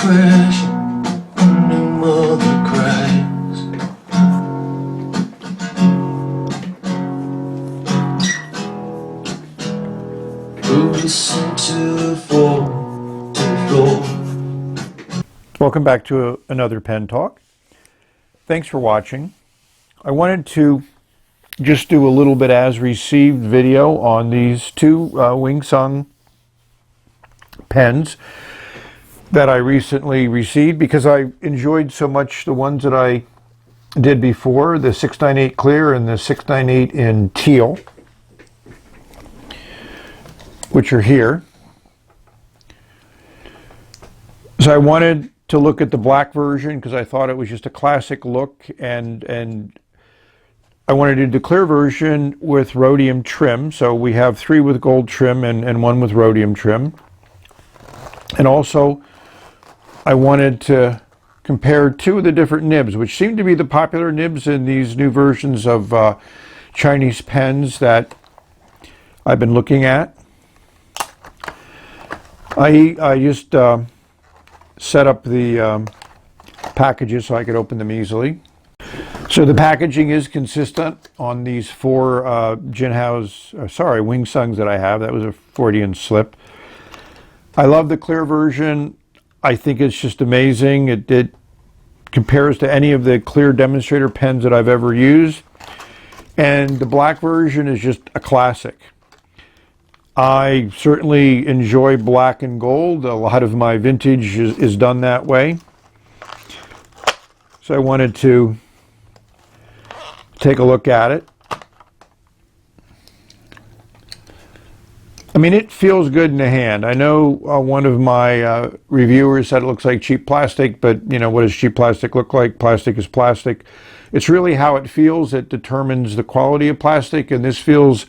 crash when your mother cries. Listen to the fall, to the floor. Welcome back to another pen talk. Thanks for watching. I wanted to just do a little bit as received video on these two Wing Sung pens that I recently received because I enjoyed so much the ones that I did before, the 698 Clear and the 698 in Teal, which are here. So I wanted to look at the black version because I thought it was just a classic look, and I wanted to do the clear version with rhodium trim. So we have 3 with gold trim and 1 with rhodium trim. And also I wanted to compare 2 of the different nibs, which seem to be the popular nibs in these new versions of Chinese pens that I've been looking at. I just set up the packages so I could open them easily. So the packaging is consistent on these 4 Wing Sungs that I have. That was a 40-inch slip. I love the clear version. I think it's just amazing. It compares to any of the clear demonstrator pens that I've ever used. And the black version is just a classic. I certainly enjoy black and gold. A lot of my vintage is done that way. So I wanted to take a look at it. I mean, it feels good in the hand. I know one of my reviewers said it looks like cheap plastic, but you know, what does cheap plastic look like? Plastic is plastic. It's really how it feels that determines the quality of plastic, and this feels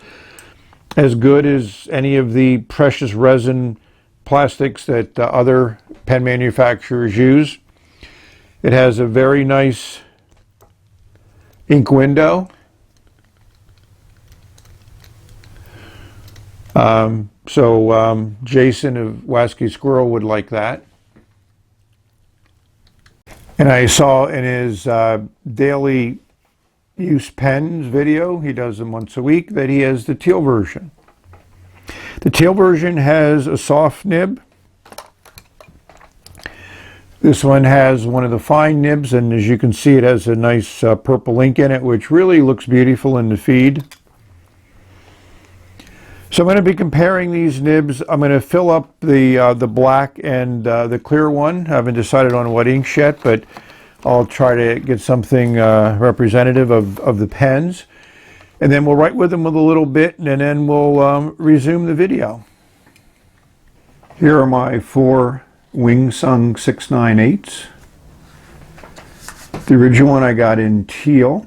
as good as any of the precious resin plastics that other pen manufacturers use. It has a very nice ink window. Jason of Wasky Squirrel would like that. And I saw in his daily use pens video, he does them once a week, that he has the Teal version. The Teal version has a soft nib. This one has one of the fine nibs, and as you can see, it has a nice purple ink in it, which really looks beautiful in the feed. So I'm going to be comparing these nibs. I'm going to fill up the black and the clear one. I haven't decided on what inks yet, but I'll try to get something representative of the pens. And then we'll write with them with a little bit, and then we'll resume the video. Here are my 4 Wing Sung 698s. The original one I got in teal.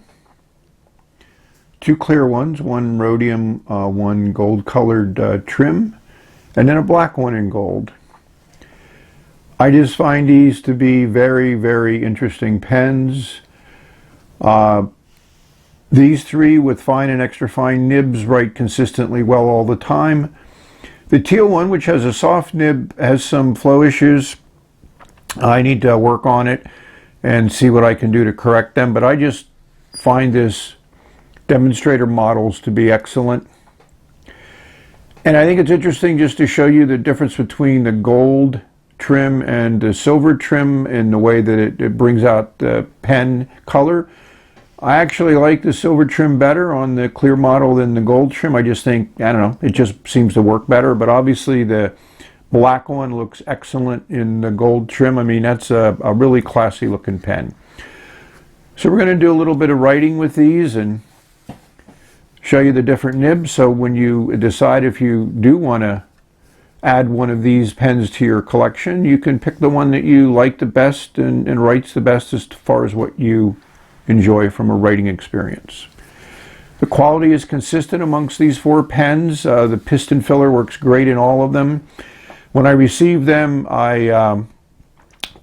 2 clear ones, 1 rhodium, 1 gold colored trim, and then a black one in gold. I just find these to be very, very interesting pens. These 3 with fine and extra fine nibs write consistently well all the time. The teal one, which has a soft nib, has some flow issues. I need to work on it and see what I can do to correct them, but I just find this demonstrator models to be excellent. And I think it's interesting just to show you the difference between the gold trim and the silver trim in the way that it brings out the pen color. I actually like the silver trim better on the clear model than the gold trim. I just think, I don't know, it just seems to work better, but obviously the black one looks excellent in the gold trim. I mean, that's a really classy looking pen. So we're going to do a little bit of writing with these and show you the different nibs, so when you decide if you do want to add one of these pens to your collection, you can pick the one that you like the best and writes the best as far as what you enjoy from a writing experience. The quality is consistent amongst these 4 pens. The piston filler works great in all of them. When I received them, I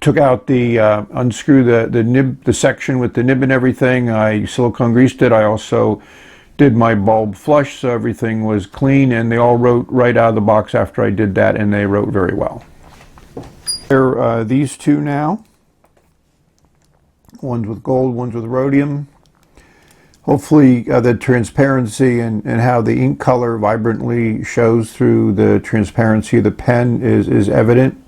took out the unscrew the nib, the section with the nib and everything. I silicone greased it. I also did my bulb flush, so everything was clean, and they all wrote right out of the box after I did that, and they wrote very well. These two now. One's with gold, one's with rhodium. Hopefully the transparency and how the ink color vibrantly shows through the transparency of the pen is evident.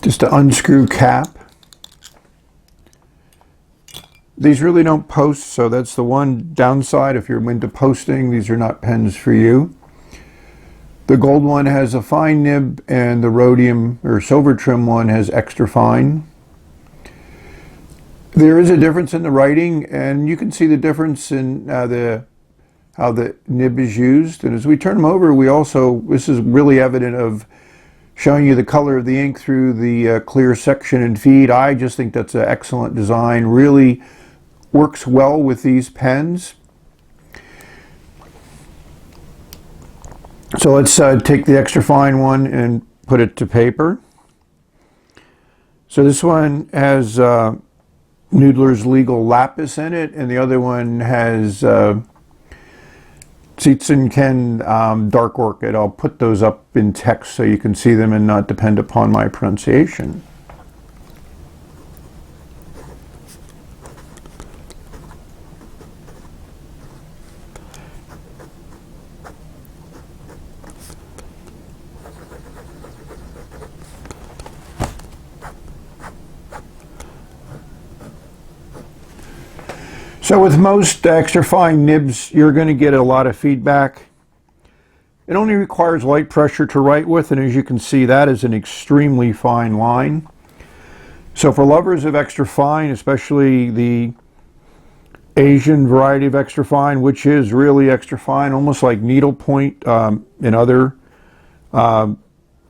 Just to unscrew cap. These really don't post, so that's the one downside. If you're into posting, these are not pens for you. The gold one has a fine nib, and the rhodium or silver trim one has extra fine. There is a difference in the writing, and you can see the difference in how the nib is used. And as we turn them over, this is really evident of showing you the color of the ink through the clear section and feed. I just think that's an excellent design. Really works well with these pens. So let's take the extra fine one and put it to paper. So this one has Noodler's Legal Lapis in it, and the other one has Piston Dark Orchid. I'll put those up in text so you can see them and not depend upon my pronunciation. So with most extra fine nibs, you're going to get a lot of feedback. It only requires light pressure to write with, and as you can see, that is an extremely fine line. So for lovers of extra fine, especially the Asian variety of extra fine, which is really extra fine, almost like needlepoint in other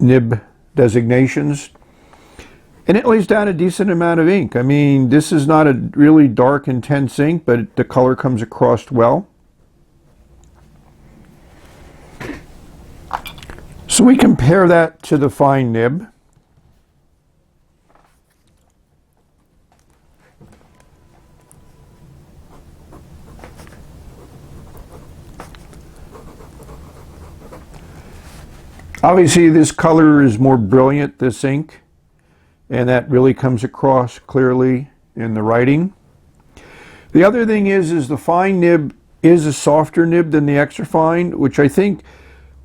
nib designations. And it lays down a decent amount of ink. I mean, this is not a really dark, intense ink, but the color comes across well. So we compare that to the fine nib. Obviously, this color is more brilliant, this ink. And that really comes across clearly in the writing. The other thing is the fine nib is a softer nib than the extra fine, which I think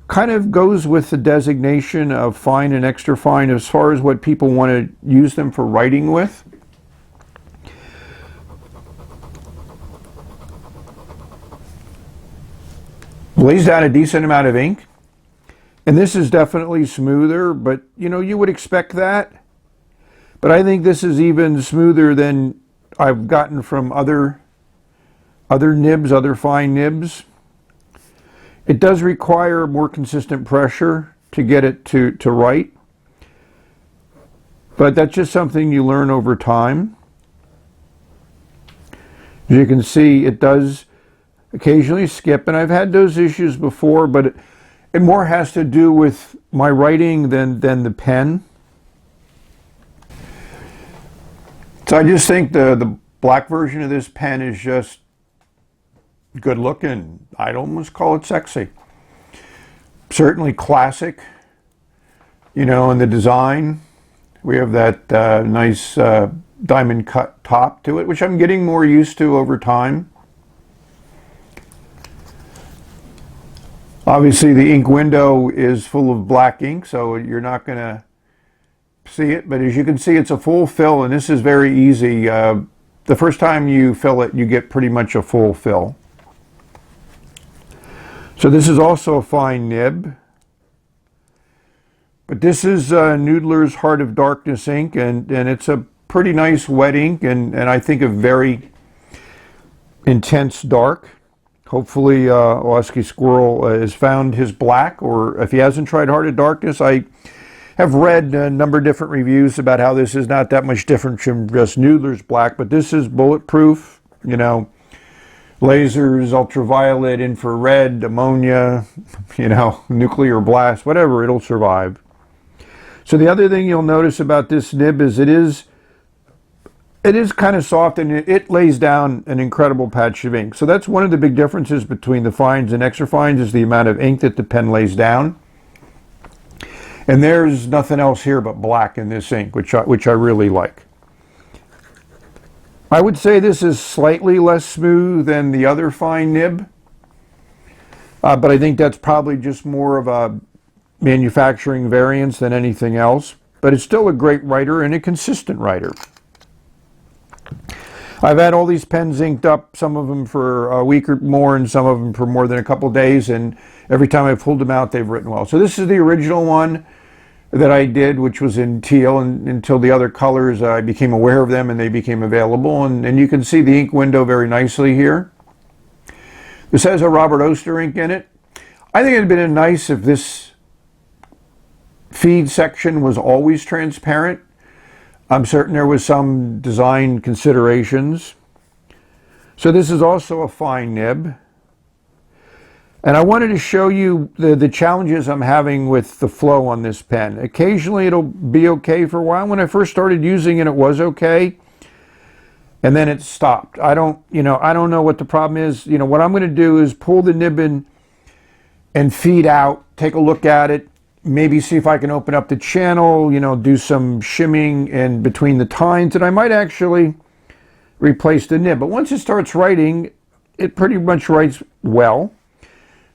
kind of goes with the designation of fine and extra fine as far as what people want to use them for writing with. Lays down a decent amount of ink. And this is definitely smoother, but you would expect that. But I think this is even smoother than I've gotten from other nibs, other fine nibs. It does require more consistent pressure to get it to write. But that's just something you learn over time. As you can see, it does occasionally skip, and I've had those issues before, but it more has to do with my writing than the pen. So I just think the black version of this pen is just good looking. I'd almost call it sexy. Certainly classic, in the design. We have that nice diamond cut top to it, which I'm getting more used to over time. Obviously the ink window is full of black ink, so you're not going to see it, but as you can see, it's a full fill, and this is very easy. The first time you fill it, you get pretty much a full fill. So this is also a fine nib, but this is Noodler's Heart of Darkness ink, and it's a pretty nice wet ink, and I think a very intense dark. Hopefully Oski Squirrel has found his black, or if he hasn't tried Heart of Darkness, I have read a number of different reviews about how this is not that much different from just Noodler's black, but this is bulletproof, lasers, ultraviolet, infrared, ammonia, nuclear blast, whatever, it'll survive. So the other thing you'll notice about this nib is it is kind of soft, and it lays down an incredible patch of ink. So that's one of the big differences between the fines and extra fines, is the amount of ink that the pen lays down. And there's nothing else here but black in this ink, which I really like. I would say this is slightly less smooth than the other fine nib, but I think that's probably just more of a manufacturing variance than anything else. But it's still a great writer and a consistent writer. I've had all these pens inked up, some of them for a week or more and some of them for more than a couple days, and every time I've pulled them out they've written well. So this is the original one that I did, which was in teal, and until the other colors I became aware of them and they became available, and you can see the ink window very nicely here. This has a Robert Oster ink in it. I think it would have been nice if this feed section was always transparent. I'm certain there was some design considerations. So this is also a fine nib. And I wanted to show you the challenges I'm having with the flow on this pen. Occasionally it'll be okay for a while. When I first started using it, it was okay. And then it stopped. I don't know what the problem is. What I'm going to do is pull the nib in and feed out, take a look at it, maybe see if I can open up the channel, do some shimming in between the tines, and I might actually replace the nib. But once it starts writing, it pretty much writes well.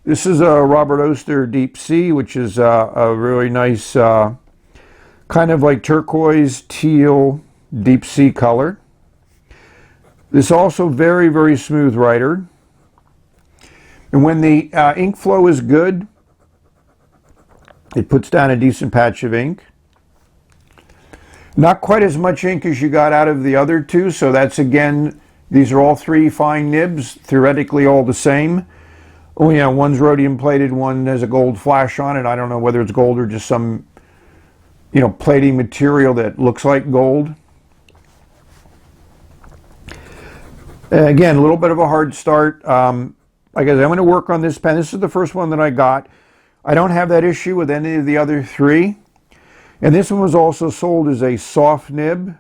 This is a Robert Oster Deep Sea, which is a really nice kind of like turquoise teal deep sea color. This is also very, very smooth writer. And when the ink flow is good, it puts down a decent patch of ink. Not quite as much ink as you got out of the other two, so that's, again, these are all three fine nibs, theoretically all the same. Oh yeah, one's rhodium plated, one has a gold flash on it. I don't know whether it's gold or just some, plating material that looks like gold. Again, a little bit of a hard start. Like I said, I'm going to work on this pen. This is the first one that I got. I don't have that issue with any of the other three. And this one was also sold as a soft nib.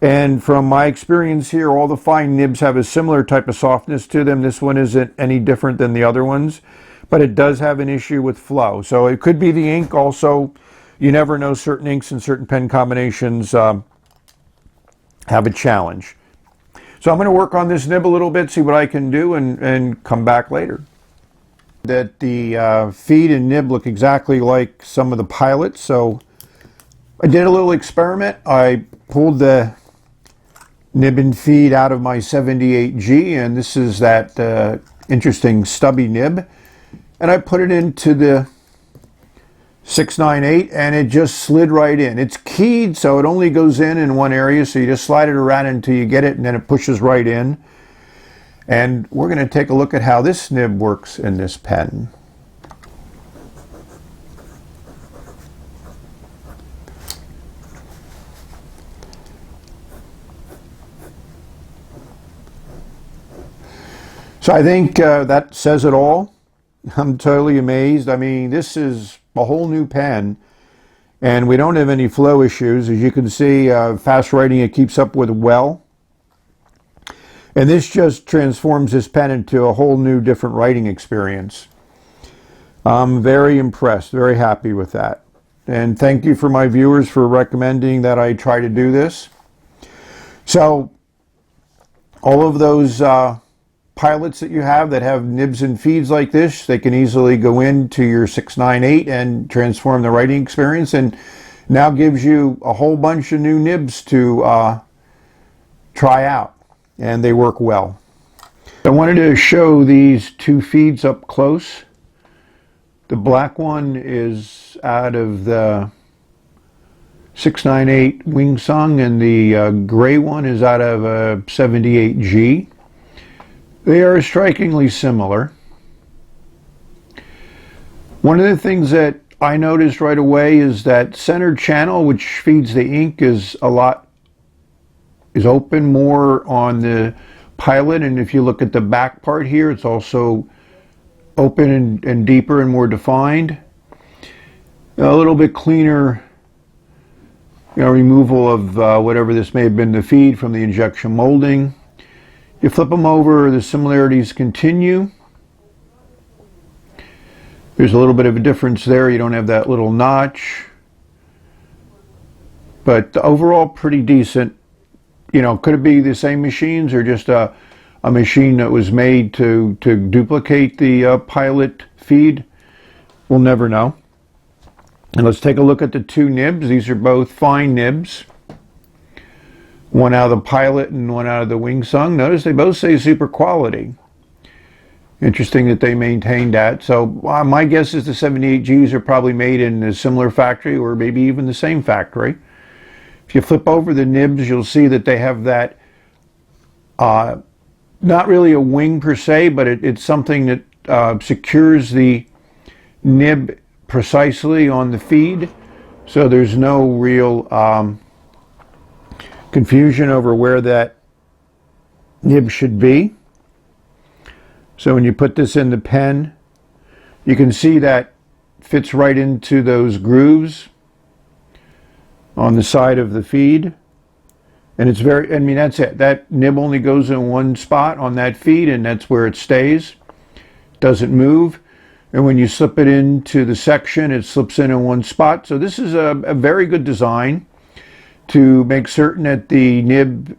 And from my experience here, all the fine nibs have a similar type of softness to them. This one isn't any different than the other ones, but it does have an issue with flow. So it could be the ink also. You never know, certain inks and certain pen combinations have a challenge. So I'm going to work on this nib a little bit, see what I can do, and come back later. That the feed and nib look exactly like some of the pilots, so I did a little experiment. I pulled the nib and feed out of my 78G, and this is that interesting stubby nib, and I put it into the 698, and it just slid right in. It's keyed, so it only goes in one area, so you just slide it around until you get it, and then it pushes right in. And we're going to take a look at how this nib works in this pen. So I think that says it all. I'm totally amazed. I mean, this is a whole new pen, and we don't have any flow issues. As you can see, fast writing it keeps up with well. And this just transforms this pen into a whole new different writing experience. I'm very impressed, very happy with that. And thank you for my viewers for recommending that I try to do this. So all of those pilots that you have that have nibs and feeds like this, they can easily go into your 698 and transform the writing experience, and now gives you a whole bunch of new nibs to try out. And they work well. I wanted to show these two feeds up close. The black one is out of the 698 Wing Sung, and the gray one is out of a 78G. They are strikingly similar. One of the things that I noticed right away is that center channel, which feeds the ink, is open more on the pilot, and if you look at the back part here, it's also open and deeper and more defined. A little bit cleaner, removal of whatever this may have been, the feed from the injection molding. You flip them over, the similarities continue. There's a little bit of a difference there. You don't have that little notch. But overall, pretty decent. You know, could it be the same machines or just a machine that was made to duplicate the pilot feed? We'll never know. And let's take a look at the two nibs. These are both fine nibs. One out of the pilot and one out of the wing sung. Notice they both say super quality. Interesting that they maintained that. So my guess is the 78Gs are probably made in a similar factory or maybe even the same factory. If you flip over the nibs, you'll see that they have that, not really a wing per se, but it's something that secures the nib precisely on the feed. So there's no real confusion over where that nib should be. So when you put this in the pen, you can see that fits right into those grooves on the side of the feed. And it's very, I mean, that's it. That nib only goes in one spot on that feed, and that's where it stays. Doesn't move. And when you slip it into the section, it slips in one spot. So this is a very good design to make certain that the nib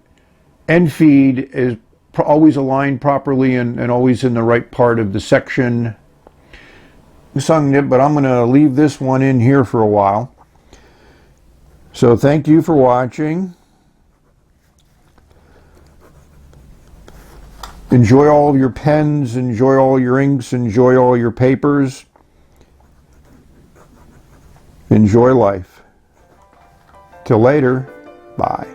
and feed is always aligned properly and always in the right part of the section. Sung nib, but I'm going to leave this one in here for a while. So thank you for watching. Enjoy all of your pens, enjoy all your inks, enjoy all your papers. Enjoy life. Till later, bye.